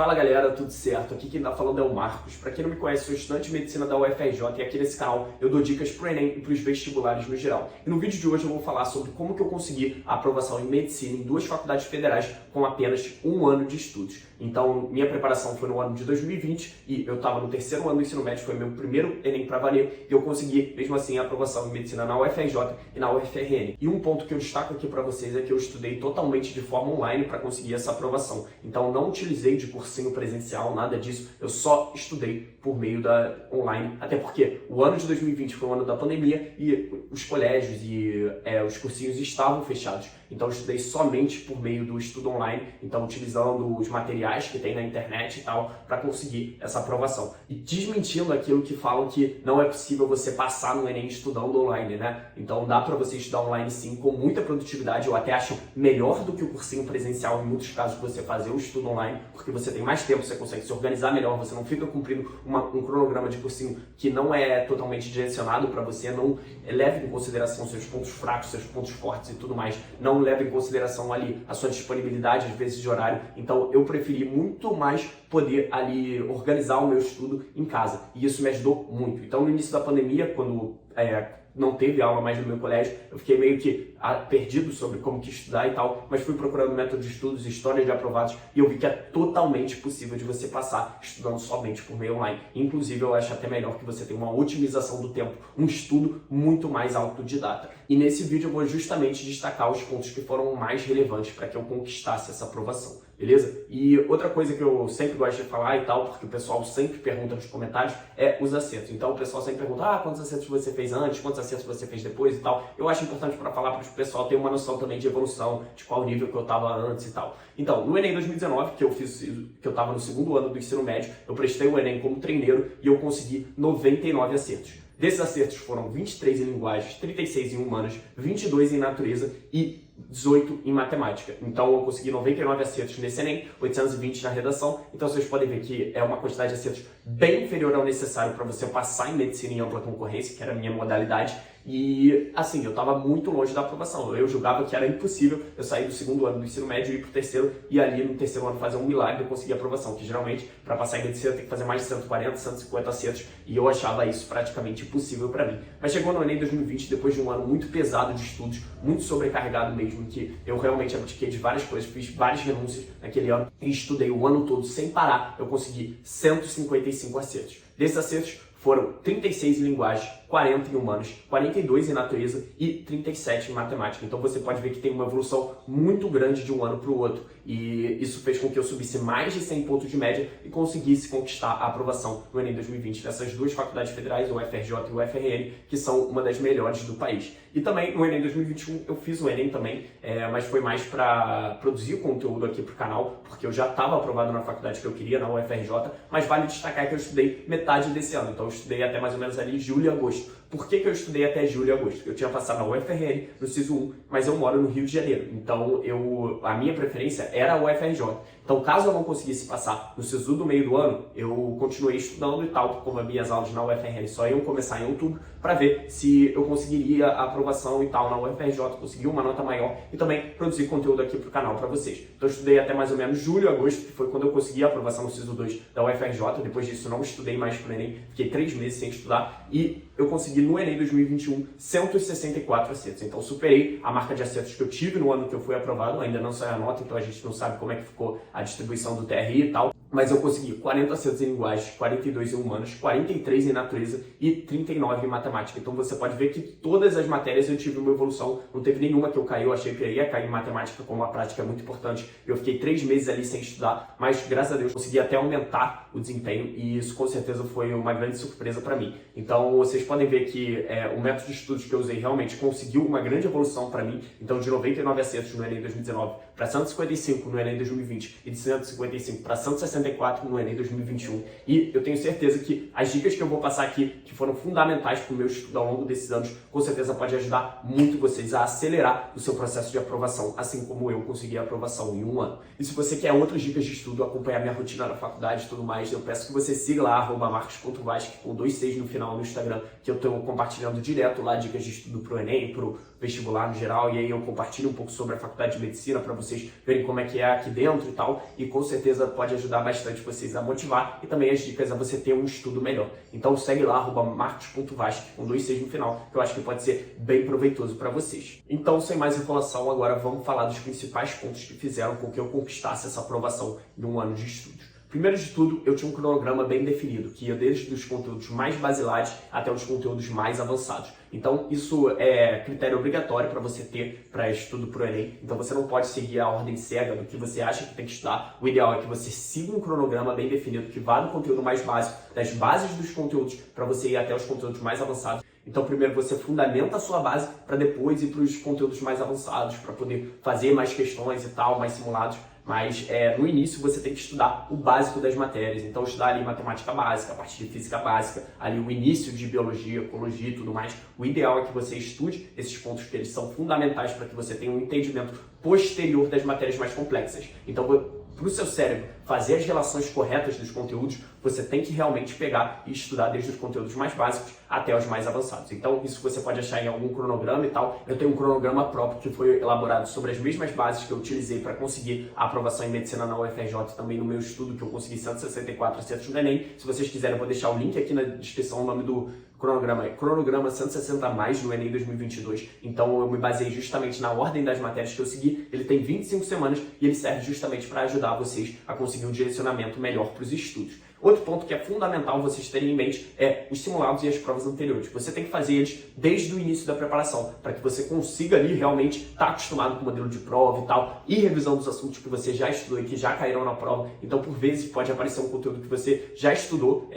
Fala galera, tudo certo? Aqui quem tá falando é o Marcos. Pra quem não me conhece, sou estudante de medicina da UFRJ e aqui nesse canal eu dou dicas pro Enem e pros vestibulares no geral. E no vídeo de hoje eu vou falar sobre como que eu consegui a aprovação em medicina em duas faculdades federais com apenas um ano de estudos. Então, minha preparação foi no ano de 2020 e eu estava no terceiro ano do ensino médio, foi meu primeiro Enem pra valer e eu consegui, mesmo assim, a aprovação em medicina na UFRJ e na UFRN. E um ponto que eu destaco aqui pra vocês é que eu estudei totalmente de forma online para conseguir essa aprovação. Então, não utilizei de cursinho presencial, nada disso, eu só estudei por meio da online, até porque o ano de 2020 foi o ano da pandemia e os colégios e os cursinhos estavam fechados, então eu estudei somente por meio do estudo online, então utilizando os materiais que tem na internet e tal, para conseguir essa aprovação. E desmentindo aquilo que falam que não é possível você passar no Enem estudando online, né? Então dá para você estudar online sim, com muita produtividade, eu até acho melhor do que o cursinho presencial em muitos casos você fazer o estudo online, porque você tem mais tempo, você consegue se organizar melhor, você não fica cumprindo um cronograma de cursinho que não é totalmente direcionado para você, não leva em consideração seus pontos fracos, seus pontos fortes e tudo mais, não leva em consideração ali a sua disponibilidade, às vezes, de horário. Então eu preferi muito mais poder ali organizar o meu estudo em casa, e isso me ajudou muito. Então no início da pandemia, quando não teve aula mais no meu colégio, eu fiquei meio que perdido sobre como que estudar e tal, mas fui procurando métodos de estudos, histórias de aprovados, e eu vi que é totalmente possível de você passar estudando somente por meio online. Inclusive, eu acho até melhor que você tenha uma otimização do tempo, um estudo muito mais autodidata. E nesse vídeo eu vou justamente destacar os pontos que foram mais relevantes para que eu conquistasse essa aprovação, beleza? E outra coisa que eu sempre gosto de falar e tal, porque o pessoal sempre pergunta nos comentários, é os acertos. Então o pessoal sempre pergunta, quantos acertos você fez antes, quantos acertos você fez depois e tal. Eu acho importante para falar para o pessoal ter uma noção também de evolução, de qual nível que eu estava antes e tal. Então, no Enem 2019, que eu estava no segundo ano do ensino médio, eu prestei o Enem como treineiro e eu consegui 99 acertos. Desses acertos foram 23 em linguagens, 36 em humanas, 22 em natureza e 18 em matemática. Então eu consegui 99 acertos nesse Enem, 820 na redação. Então vocês podem ver que é uma quantidade de acertos bem inferior ao necessário para você passar em medicina em ampla concorrência, que era a minha modalidade. E assim, eu estava muito longe da aprovação. Eu julgava que era impossível eu sair do segundo ano do ensino médio e ir para o terceiro, e ali no terceiro ano fazer um milagre e conseguir a aprovação, que geralmente para passar em medicina tem que fazer mais de 140, 150 acertos, e eu achava isso praticamente impossível para mim. Mas chegou no Enem 2020, depois de um ano muito pesado de estudos, muito sobrecarregado mesmo, que eu realmente abdiquei de várias coisas, fiz várias renúncias naquele ano e estudei o ano todo sem parar, eu consegui 155 acertos. Desses acertos foram 36 em linguagem, 40 em humanos, 42 em natureza e 37 em matemática. Então você pode ver que tem uma evolução muito grande de um ano para o outro. E isso fez com que eu subisse mais de 100 pontos de média e conseguisse conquistar a aprovação no Enem 2020 dessas duas faculdades federais, o UFRJ e o UFRN, que são uma das melhores do país. E também no Enem 2021 eu fiz o Enem também, mas foi mais para produzir conteúdo aqui para o canal, porque eu já estava aprovado na faculdade que eu queria, na UFRJ, mas vale destacar que eu estudei metade desse ano. Então eu estudei até mais ou menos ali julho e agosto. Por que eu estudei até julho e agosto? Eu tinha passado na UFRN, no SISU 1, mas eu moro no Rio de Janeiro. Então a minha preferência era a UFRJ. Então caso eu não conseguisse passar no SISU do meio do ano, eu continuei estudando e tal, como as minhas aulas na UFRN só iam começar em outubro, para ver se eu conseguiria a aprovação e tal na UFRJ, conseguir uma nota maior e também produzir conteúdo aqui pro canal para vocês. Então eu estudei até mais ou menos julho e agosto, que foi quando eu consegui a aprovação no SISU 2 da UFRJ. Depois disso eu não estudei mais pro Enem, fiquei 3 meses sem estudar e eu consegui no Enem 2021 164 acertos. Então superei a marca de acertos que eu tive no ano que eu fui aprovado, ainda não saiu a nota, então a gente não sabe como é que ficou a distribuição do TRI e tal. Mas eu consegui 40 acertos em linguagem, 42 em humanos, 43 em natureza e 39 em matemática. Então você pode ver que todas as matérias eu tive uma evolução, não teve nenhuma que eu caí, eu achei que eu ia cair em matemática, como a prática é muito importante. Eu fiquei 3 meses ali sem estudar, mas graças a Deus consegui até aumentar o desempenho e isso com certeza foi uma grande surpresa para mim. Então vocês podem ver que o método de estudos que eu usei realmente conseguiu uma grande evolução para mim. Então de 99 acertos no Enem 2019 para 155 no Enem 2020 e de 155 para 164 no Enem 2021. E eu tenho certeza que as dicas que eu vou passar aqui, que foram fundamentais para o meu estudo ao longo desses anos, com certeza pode ajudar muito vocês a acelerar o seu processo de aprovação, assim como eu consegui a aprovação em um ano. E se você quer outras dicas de estudo, acompanhar minha rotina na faculdade e tudo mais, eu peço que você siga lá, @marcos.vasque, com 26 no final no Instagram, que eu estou compartilhando direto lá dicas de estudo para o Enem, para o vestibular no geral, e aí eu compartilho um pouco sobre a faculdade de medicina para você vocês verem como é que é aqui dentro e tal, e com certeza pode ajudar bastante vocês a motivar e também as dicas a você ter um estudo melhor. Então segue lá, @marcos.vasque, com 2 Cs no final, que eu acho que pode ser bem proveitoso para vocês. Então, sem mais enrolação, agora vamos falar dos principais pontos que fizeram com que eu conquistasse essa aprovação em um ano de estudos. Primeiro de tudo, eu tinha um cronograma bem definido, que ia desde os conteúdos mais basilares até os conteúdos mais avançados. Então, isso é critério obrigatório para você ter para estudo para o Enem. Então, você não pode seguir a ordem cega do que você acha que tem que estudar. O ideal é que você siga um cronograma bem definido, que vá do conteúdo mais básico, das bases dos conteúdos, para você ir até os conteúdos mais avançados. Então, primeiro você fundamenta a sua base para depois ir para os conteúdos mais avançados, para poder fazer mais questões e tal, mais simulados. Mas no início você tem que estudar o básico das matérias. Então, estudar ali matemática básica, a parte de física básica, ali o início de biologia, ecologia e tudo mais. O ideal é que você estude esses pontos, que eles são fundamentais para que você tenha um entendimento posterior das matérias mais complexas. Então, para o seu cérebro fazer as relações corretas dos conteúdos, você tem que realmente pegar e estudar desde os conteúdos mais básicos até os mais avançados. Então, isso você pode achar em algum cronograma e tal. Eu tenho um cronograma próprio que foi elaborado sobre as mesmas bases que eu utilizei para conseguir a aprovação em medicina na UFRJ, também no meu estudo, que eu consegui 164 acertos no Enem. Se vocês quiserem, eu vou deixar o link aqui na descrição, o nome do cronograma é Cronograma 160+ no Enem 2022. Então, eu me baseei justamente na ordem das matérias que eu segui. Ele tem 25 semanas e ele serve justamente para ajudar vocês a conseguir um direcionamento melhor para os estudos. Outro ponto que é fundamental vocês terem em mente é os simulados e as provas anteriores. Você tem que fazer eles desde o início da preparação, para que você consiga ali realmente estar acostumado com o modelo de prova e tal, e revisão dos assuntos que você já estudou e que já caíram na prova. Então, por vezes, pode aparecer um conteúdo que você já estudou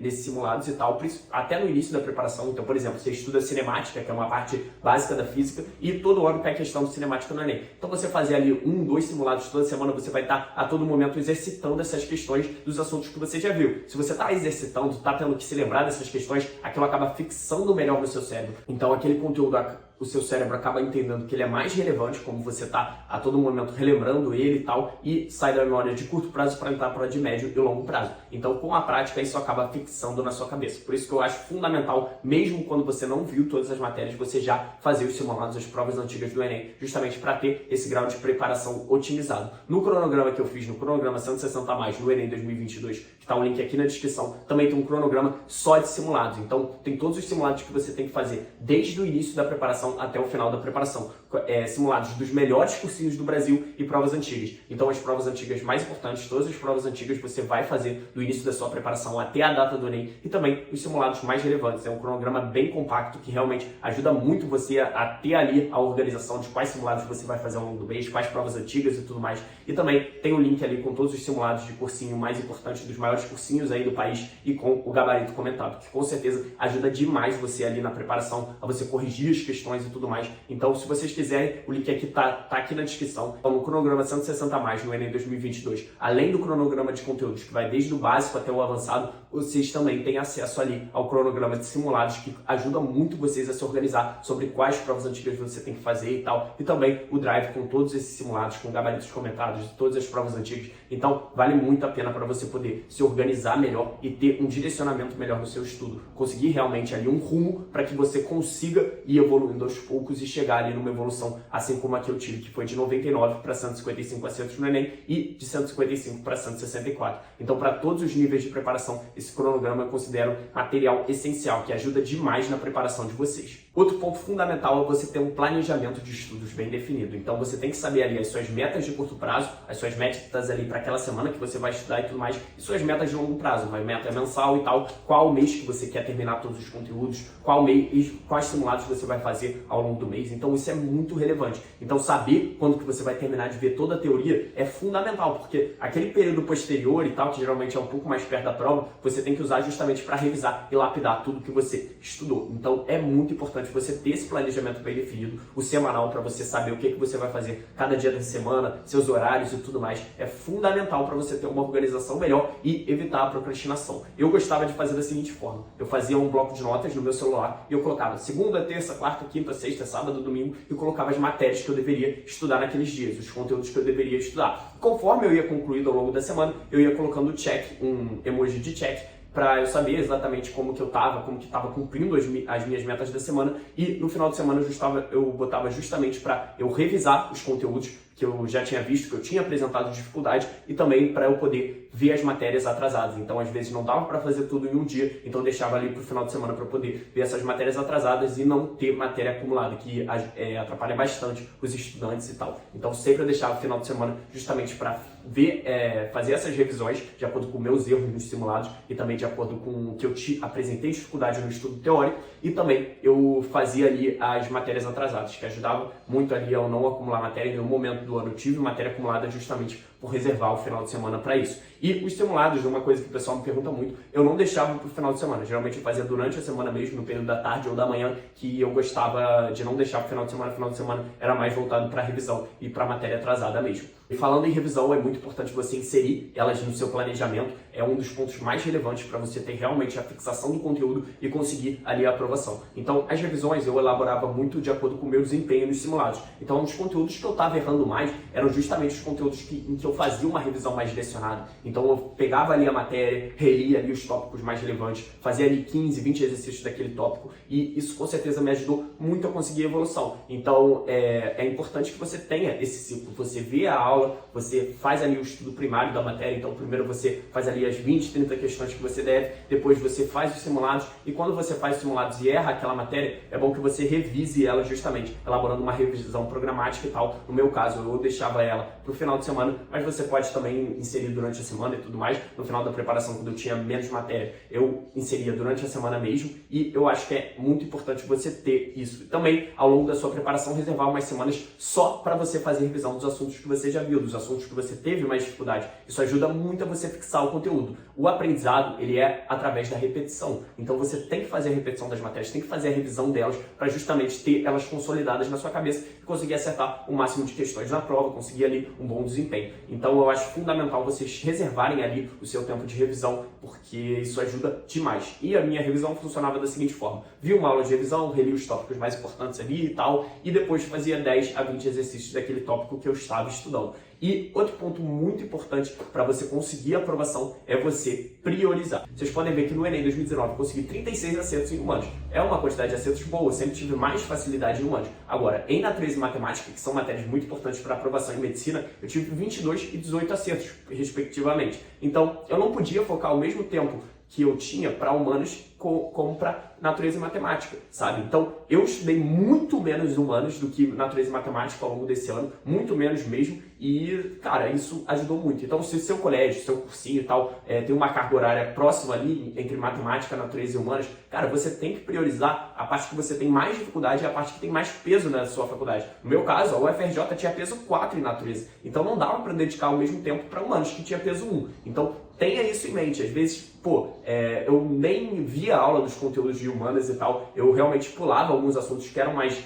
nesses simulados e tal, até no início da preparação. Então, por exemplo, você estuda cinemática, que é uma parte básica da física, e todo ano cai questão de cinemática no Enem. Então, você fazer ali 1, 2 simulados toda semana, você vai estar a todo momento exercitando essas questões dos assuntos que você já viu. Se você está exercitando, está tendo que se lembrar dessas questões, aquilo acaba fixando melhor no seu cérebro. Então, aquele conteúdo, o seu cérebro acaba entendendo que ele é mais relevante, como você está a todo momento relembrando ele e tal, e sai da memória de curto prazo para entrar para a de médio e longo prazo. Então, com a prática, isso acaba fixando na sua cabeça. Por isso que eu acho fundamental, mesmo quando você não viu todas as matérias, você já fazer os simulados, as provas antigas do Enem, justamente para ter esse grau de preparação otimizado. No cronograma que eu fiz, no cronograma 160+, no Enem 2022, que está o link aqui na descrição, também tem um cronograma só de simulados. Então, tem todos os simulados que você tem que fazer desde o início da preparação até o final da preparação. Simulados dos melhores cursinhos do Brasil e provas antigas. Então, as provas antigas mais importantes, todas as provas antigas você vai fazer do início da sua preparação até a data do Enem, e também os simulados mais relevantes. É um cronograma bem compacto que realmente ajuda muito você a ter ali a organização de quais simulados você vai fazer ao longo do mês, quais provas antigas e tudo mais. E também tem um link ali com todos os simulados de cursinho mais importantes dos maiores cursinhos aí do país e com o gabarito comentado, que com certeza ajuda demais você ali na preparação, a você corrigir as questões e tudo mais. Então, se vocês quiserem, o link aqui tá aqui na descrição. Então, no cronograma 160+, no Enem 2022, além do cronograma de conteúdos, que vai desde o básico até o avançado, vocês também têm acesso ali ao cronograma de simulados, que ajuda muito vocês a se organizar sobre quais provas antigas você tem que fazer e tal. E também o Drive com todos esses simulados, com gabaritos comentados de todas as provas antigas. Então, vale muito a pena para você poder se organizar melhor e ter um direcionamento melhor no seu estudo. Conseguir realmente ali um rumo para que você consiga ir evoluindo aos poucos e chegar ali numa evolução, assim como a que eu tive, que foi de 99 para 155 acertos no Enem e de 155 para 164. Então, para todos os níveis de preparação, esse cronograma eu considero material essencial, que ajuda demais na preparação de vocês. Outro ponto fundamental é você ter um planejamento de estudos bem definido. Então, você tem que saber ali as suas metas de curto prazo, as suas metas ali para aquela semana que você vai estudar e tudo mais, e suas metas de longo prazo, uma meta mensal e tal, qual mês que você quer terminar todos os conteúdos, qual mês, quais simulados você vai fazer ao longo do mês. Então, isso é muito relevante. Então, saber quando que você vai terminar de ver toda a teoria é fundamental, porque aquele período posterior e tal, que geralmente é um pouco mais perto da prova, você tem que usar justamente para revisar e lapidar tudo que você estudou. Então, é muito importante você ter esse planejamento bem definido, o semanal, para você saber o que você vai fazer cada dia da semana, seus horários e tudo mais. É fundamental para você ter uma organização melhor e evitar a procrastinação. Eu gostava de fazer da seguinte forma: eu fazia um bloco de notas no meu celular e eu colocava segunda, terça, quarta, quinta, sexta, sábado, domingo, e colocava as matérias que eu deveria estudar naqueles dias, os conteúdos que eu deveria estudar. Conforme eu ia concluindo ao longo da semana, eu ia colocando check, um emoji de check, para eu saber exatamente como que eu estava, como que estava cumprindo as minhas metas da semana, e no final de semana eu botava justamente para eu revisar os conteúdos que eu já tinha visto, que eu tinha apresentado dificuldade, e também para eu poder ver as matérias atrasadas. Então, às vezes, não dava para fazer tudo em um dia, então eu deixava ali para o final de semana para poder ver essas matérias atrasadas e não ter matéria acumulada, que atrapalha bastante os estudantes e tal. Então, sempre eu deixava o final de semana justamente para ver, fazer essas revisões de acordo com meus erros nos simulados e também de acordo com o que eu apresentei dificuldade no estudo teórico, e também eu fazia ali as matérias atrasadas, que ajudava muito ali a eu não acumular matéria. Em nenhum momento do ano eu tive matéria acumulada justamente por reservar o final de semana para isso. E os simulados, uma coisa que o pessoal me pergunta muito, eu não deixava para o final de semana. Geralmente eu fazia durante a semana mesmo, no período da tarde ou da manhã, que eu gostava de não deixar para o final de semana. Final de semana era mais voltado para revisão e para matéria atrasada mesmo. E falando em revisão, é muito importante você inserir elas no seu planejamento. É um dos pontos mais relevantes para você ter realmente a fixação do conteúdo e conseguir ali a aprovação. Então, as revisões eu elaborava muito de acordo com o meu desempenho nos simulados. Então, os conteúdos que eu estava errando mais eram justamente os conteúdos em que eu fazia uma revisão mais direcionada. Então, eu pegava ali a matéria, relia ali os tópicos mais relevantes, fazia ali 15, 20 exercícios daquele tópico, e isso com certeza me ajudou muito a conseguir evolução. Então, é importante que você tenha esse ciclo. Você vê a aula, você faz ali o estudo primário da matéria. Então, primeiro você faz ali as 20, 30 questões que você deve, depois você faz os simulados, e quando você faz os simulados e erra aquela matéria, é bom que você revise ela justamente, elaborando uma revisão programática e tal. No meu caso, eu deixava ela para o final de semana, mas você pode também inserir durante a semana e tudo mais. No final da preparação, quando eu tinha menos matéria, eu inseria durante a semana mesmo, e eu acho que é muito importante você ter isso. E também, ao longo da sua preparação, reservar umas semanas só para você fazer revisão dos assuntos que você já viu, dos assuntos que você teve mais dificuldade. Isso ajuda muito a você fixar o conteúdo. O aprendizado, ele é através da repetição. Então você tem que fazer a repetição das matérias, tem que fazer a revisão delas para justamente ter elas consolidadas na sua cabeça e conseguir acertar o máximo de questões na prova, conseguir ali um bom desempenho. Então eu acho fundamental vocês reservarem ali o seu tempo de revisão, porque isso ajuda demais. E a minha revisão funcionava da seguinte forma: vi uma aula de revisão, reli os tópicos mais importantes ali e tal, e depois fazia 10 a 20 exercícios daquele tópico que eu estava estudando. E outro ponto muito importante para você conseguir a aprovação é você priorizar. Vocês podem ver que no Enem 2019 eu consegui 36 acertos em humanos. É uma quantidade de acertos boa, eu sempre tive mais facilidade em humanos. Agora, em natureza e matemática, que são matérias muito importantes para aprovação em medicina, eu tive 22 e 18 acertos, respectivamente. Então, eu não podia focar ao mesmo tempo que eu tinha para humanos como para natureza e matemática, sabe? Então, eu estudei muito menos humanos do que natureza e matemática ao longo desse ano, muito menos mesmo, e, cara, isso ajudou muito. Então, se o seu colégio, seu cursinho e tal, tem uma carga horária próxima ali entre matemática, natureza e humanas, cara, você tem que priorizar a parte que você tem mais dificuldade e a parte que tem mais peso na sua faculdade. No meu caso, a UFRJ tinha peso 4 em natureza, então não dava para dedicar ao mesmo tempo para humanos, que tinha peso 1. Então, tenha isso em mente. Às vezes, eu nem via a aula dos conteúdos de humanas e tal, eu realmente pulava alguns assuntos que eram mais...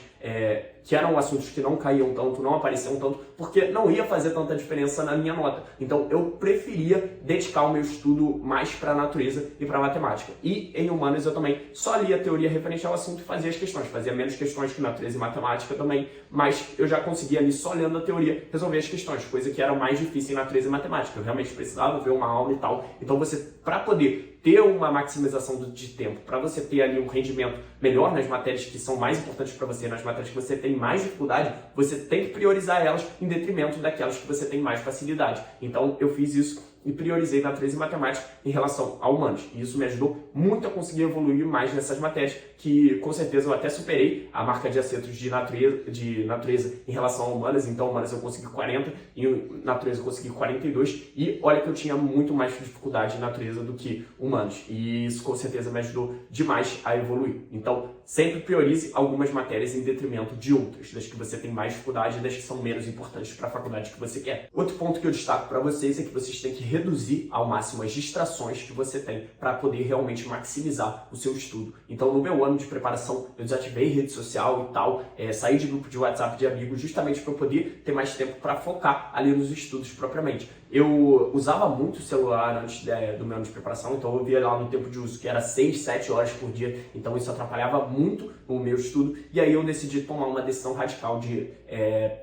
que eram assuntos que não caíam tanto, não apareciam tanto, porque não ia fazer tanta diferença na minha nota. Então, eu preferia dedicar o meu estudo mais para a natureza e para a matemática. E em humanas eu também só lia a teoria referente ao assunto e fazia as questões. Fazia menos questões que natureza e matemática também, mas eu já conseguia ali, só lendo a teoria, resolver as questões, coisa que era mais difícil em natureza e matemática. Eu realmente precisava ver uma aula e tal. Então, você, para poder ter uma maximização de tempo, para você ter ali um rendimento melhor nas matérias que são mais importantes para você, nas matérias que você tem mais dificuldade, você tem que priorizar elas em detrimento daquelas que você tem mais facilidade. Então, eu fiz isso e priorizei natureza e matemática em relação a humanos. E isso me ajudou muito a conseguir evoluir mais nessas matérias, que com certeza eu até superei a marca de acertos de natureza em relação a humanas. Então, humanas eu consegui 40 e natureza eu consegui 42. E olha que eu tinha muito mais dificuldade em natureza do que humanos. E isso com certeza me ajudou demais a evoluir. Então, sempre priorize algumas matérias em detrimento de outras, das que você tem mais dificuldade e das que são menos importantes para a faculdade que você quer. Outro ponto que eu destaco para vocês é que vocês têm que reduzir ao máximo as distrações que você tem para poder realmente maximizar o seu estudo. Então, no meu ano de preparação, eu desativei rede social e tal, saí de grupo de WhatsApp de amigos justamente para eu poder ter mais tempo para focar ali nos estudos propriamente. Eu usava muito o celular antes do meu ano de preparação, então eu via lá no tempo de uso que era 6, 7 horas por dia, então isso atrapalhava muito o meu estudo, e aí eu decidi tomar uma decisão radical de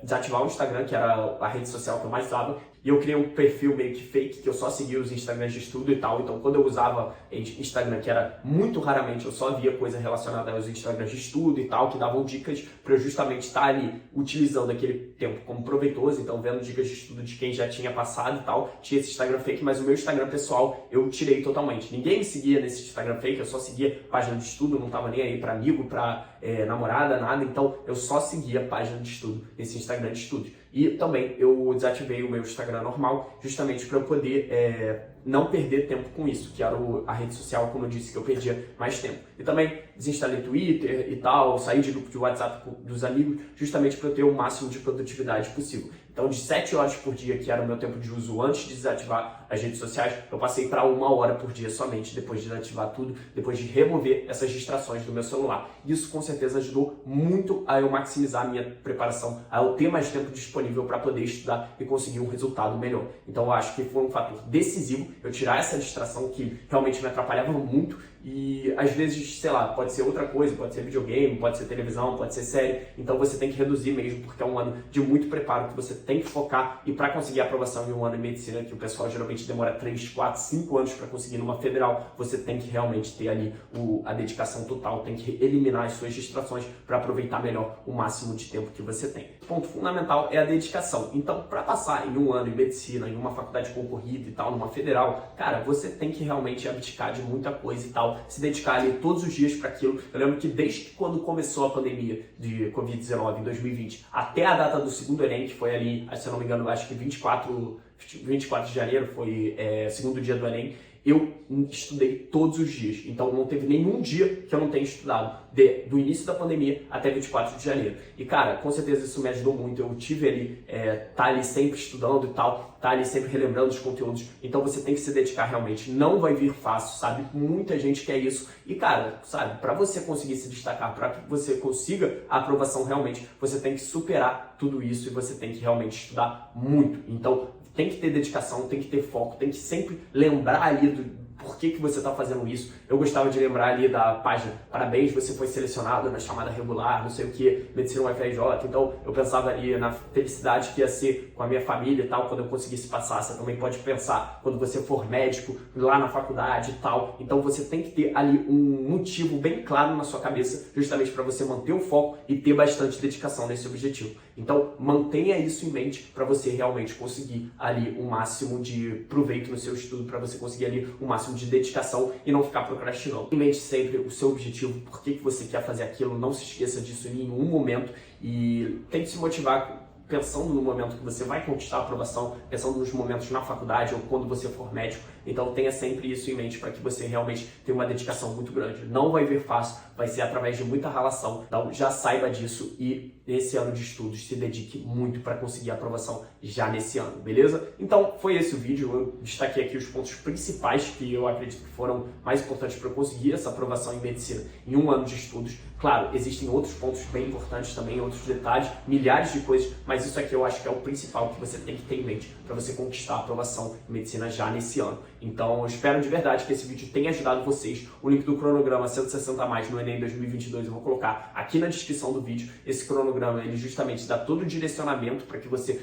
desativar o Instagram, que era a rede social que eu mais usava, E eu criei um perfil meio que fake, que eu só seguia os Instagrams de estudo e tal. Então, quando eu usava Instagram, que era muito raramente, eu só via coisa relacionada aos Instagrams de estudo e tal, que davam dicas para eu justamente estar ali utilizando aquele tempo como proveitoso. Então, vendo dicas de estudo de quem já tinha passado e tal. Tinha esse Instagram fake, mas o meu Instagram pessoal eu tirei totalmente. Ninguém me seguia nesse Instagram fake, eu só seguia página de estudo, não tava nem aí para amigo, para namorada, nada. Então, eu só seguia página de estudo nesse Instagram de estudos. E também eu desativei o meu Instagram normal, justamente para eu poder não perder tempo com isso, que era a rede social, como eu disse, que eu perdia mais tempo. E também desinstalei Twitter e tal, saí de grupo de WhatsApp dos amigos, justamente para eu ter o máximo de produtividade possível. Então, de 7 horas por dia, que era o meu tempo de uso antes de desativar as redes sociais, eu passei para 1 hora por dia somente, depois de desativar tudo, depois de remover essas distrações do meu celular. Isso, com certeza, ajudou muito a eu maximizar a minha preparação, a eu ter mais tempo disponível para poder estudar e conseguir um resultado melhor. Então, eu acho que foi um fator decisivo eu tirar essa distração que realmente me atrapalhava muito e, às vezes, sei lá, pode ser outra coisa, pode ser videogame, pode ser televisão, pode ser série. Então, você tem que reduzir mesmo, porque é um ano de muito preparo que você tem que focar. E para conseguir a aprovação em um ano em medicina, que o pessoal geralmente demora 3, 4, 5 anos para conseguir numa federal, você tem que realmente ter ali a dedicação total, tem que eliminar as suas distrações para aproveitar melhor o máximo de tempo que você tem. O ponto fundamental é a dedicação. Então, para passar em um ano em medicina, em uma faculdade concorrida e tal, numa federal, cara, você tem que realmente abdicar de muita coisa e tal, se dedicar ali todos os dias para aquilo. Eu lembro que desde quando começou a pandemia de Covid-19 em 2020 até a data do segundo Enem, que foi ali, se eu não me engano, acho que 24 de janeiro foi segundo dia do Enem, eu estudei todos os dias. Então não teve nenhum dia que eu não tenha estudado, do início da pandemia até 24 de janeiro. E cara, com certeza isso me ajudou muito. Eu tive ali, tá ali sempre estudando e tal, tá ali sempre relembrando os conteúdos. Então você tem que se dedicar realmente. Não vai vir fácil, sabe? Muita gente quer isso. E cara, sabe, para você conseguir se destacar, para que você consiga a aprovação realmente, você tem que superar tudo isso e você tem que realmente estudar muito. Então, tem que ter dedicação, tem que ter foco, tem que sempre lembrar ali do por que você está fazendo isso. Eu gostava de lembrar ali da página, parabéns, você foi selecionado na chamada regular, não sei o que, medicina UFRJ. Então eu pensava ali na felicidade que ia ser com a minha família e tal, quando eu conseguisse passar. Você também pode pensar quando você for médico, lá na faculdade e tal. Então você tem que ter ali um motivo bem claro na sua cabeça, justamente para você manter o foco e ter bastante dedicação nesse objetivo. Então mantenha isso em mente para você realmente conseguir ali o máximo de proveito no seu estudo, para você conseguir ali o máximo de dedicação e não ficar procrastinando. Em mente sempre o seu objetivo, por que você quer fazer aquilo, não se esqueça disso em nenhum momento e tente se motivar pensando no momento que você vai conquistar a aprovação, pensando nos momentos na faculdade ou quando você for médico. Então tenha sempre isso em mente para que você realmente tenha uma dedicação muito grande. Não vai vir fácil, vai ser através de muita ralação. Então já saiba disso e nesse ano de estudos se dedique muito para conseguir a aprovação já nesse ano, beleza? Então foi esse o vídeo. Eu destaquei aqui os pontos principais que eu acredito que foram mais importantes para eu conseguir essa aprovação em medicina em um ano de estudos. Claro, existem outros pontos bem importantes também, outros detalhes, milhares de coisas, mas isso aqui eu acho que é o principal que você tem que ter em mente para você conquistar a aprovação em medicina já nesse ano. Então eu espero de verdade que esse vídeo tenha ajudado vocês. O link do cronograma 160 a mais no Enem 2022 eu vou colocar aqui na descrição do vídeo. Esse cronograma ele justamente dá todo o direcionamento para que você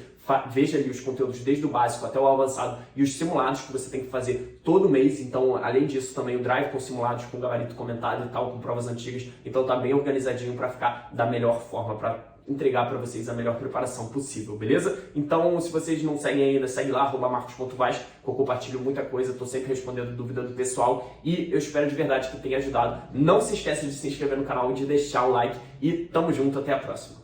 veja ali os conteúdos desde o básico até o avançado e os simulados que você tem que fazer todo mês. Então, além disso, também o drive com simulados, com gabarito comentado e tal, com provas antigas. Então tá bem organizadinho para ficar da melhor forma, para entregar para vocês a melhor preparação possível, beleza? Então, se vocês não seguem ainda, segue lá, @marcos.vaz, que eu compartilho muita coisa, tô sempre respondendo dúvida do pessoal e eu espero de verdade que tenha ajudado. Não se esqueça de se inscrever no canal e de deixar o like e tamo junto, até a próxima.